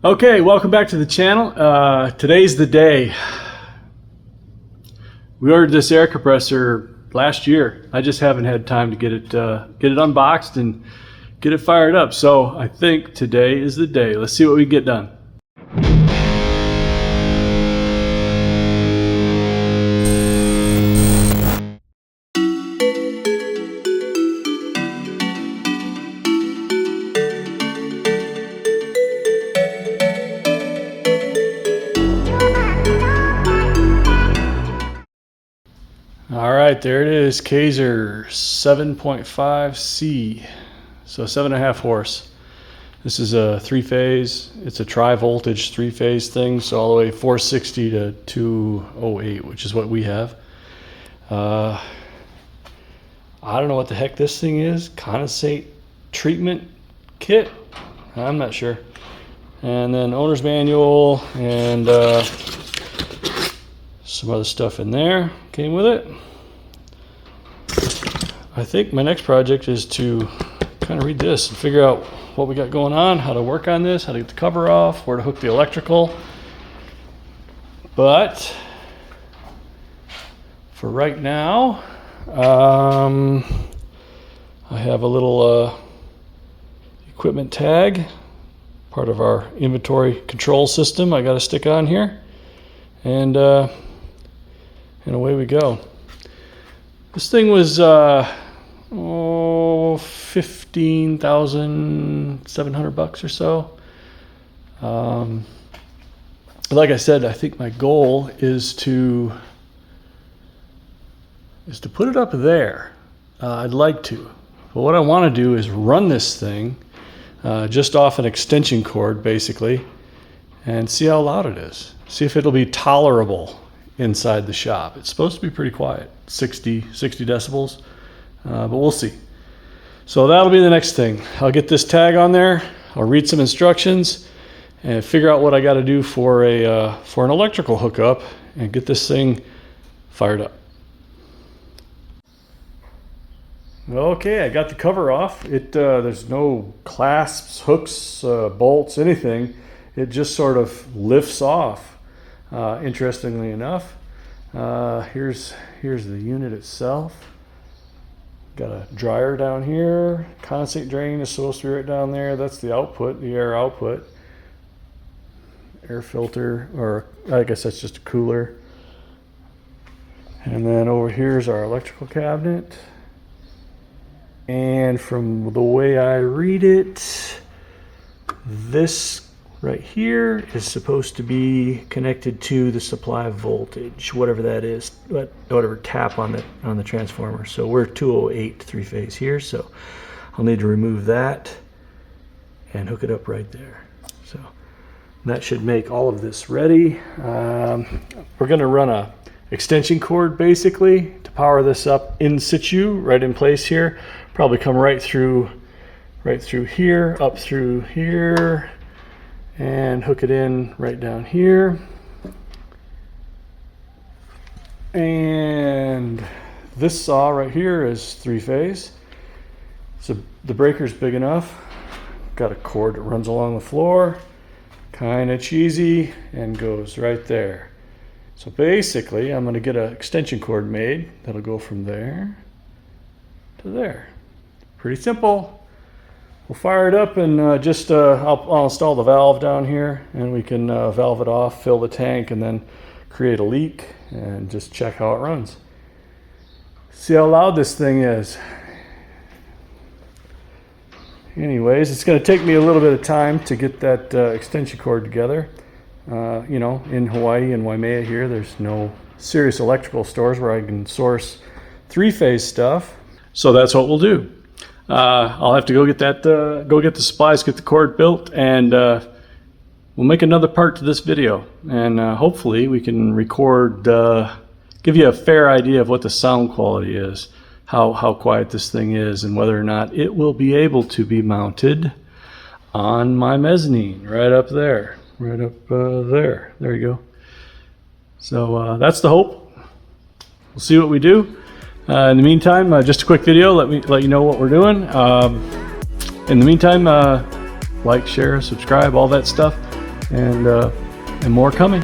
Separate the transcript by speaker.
Speaker 1: Okay, welcome back to the channel. Today's the day. We ordered this air compressor last year. I just haven't had time to get it unboxed and get it fired up. So I think today is the day. Let's see what we can get done. All right, there it is, Kaeser 7.5C, so 7.5 horse. This is a three-phase, it's a tri-voltage three-phase thing, so all the way 460 to 208, which is what we have. I don't know what the heck this thing is, condensate treatment kit, I'm not sure. And then owner's manual and some other stuff in there came with it. I think my next project is to kind of read this and figure out what we got going on, how to work on this, how to get the cover off, where to hook the electrical. But for right now, I have a little equipment tag, part of our inventory control system I got to stick on here, and away we go. This thing was 15,700 bucks or so. Like I said, I think my goal is to put it up there. I'd like to, but what I want to do is run this thing just off an extension cord, basically, and see how loud it is. See if it'll be tolerable inside the shop. It's supposed to be pretty quiet, 60 decibels, but we'll see. So that'll be the next thing. I'll get this tag on there, I'll read some instructions and figure out what I got to do for an electrical hookup and get this thing fired up. Okay, I got the cover off. There's no clasps, hooks, bolts, anything. It just sort of lifts off. Interestingly enough, here's the unit itself. Got a dryer down here. Condensate drain is supposed to be right down there. That's the output, the air output. Air filter, or I guess that's just a cooler. And then over here is our electrical cabinet. And from the way I read it, this right here is supposed to be connected to the supply voltage, whatever that is, whatever tap on the transformer. So we're 208 three-phase here, so I'll need to remove that and hook it up right there. So that should make all of this ready. We're going to run a extension cord basically to power this up in situ, right in place here. Probably come right through here, up through here, and hook it in right down here. And this saw right here is three-phase, so the breaker's big enough. Got a cord that runs along the floor, kind of cheesy, and goes right there. So basically I'm going to get an extension cord made that'll go from there to there. Pretty simple. We'll fire it up and I'll install the valve down here, and we can valve it off, fill the tank, and then create a leak and just check how it runs. See how loud this thing is. Anyways, it's going to take me a little bit of time to get that extension cord together. You know, in Hawaii and Waimea here, there's no serious electrical stores where I can source three-phase stuff. So that's what we'll do. I'll have to go get the supplies, get the cord built, and we'll make another part to this video. And hopefully we can record, give you a fair idea of what the sound quality is, how quiet this thing is, and whether or not it will be able to be mounted on my mezzanine right up there. Right up there. There you go. So that's the hope. We'll see what we do. In the meantime, just a quick video. Let you know what we're doing. In the meantime, like, share, subscribe, all that stuff. and more coming.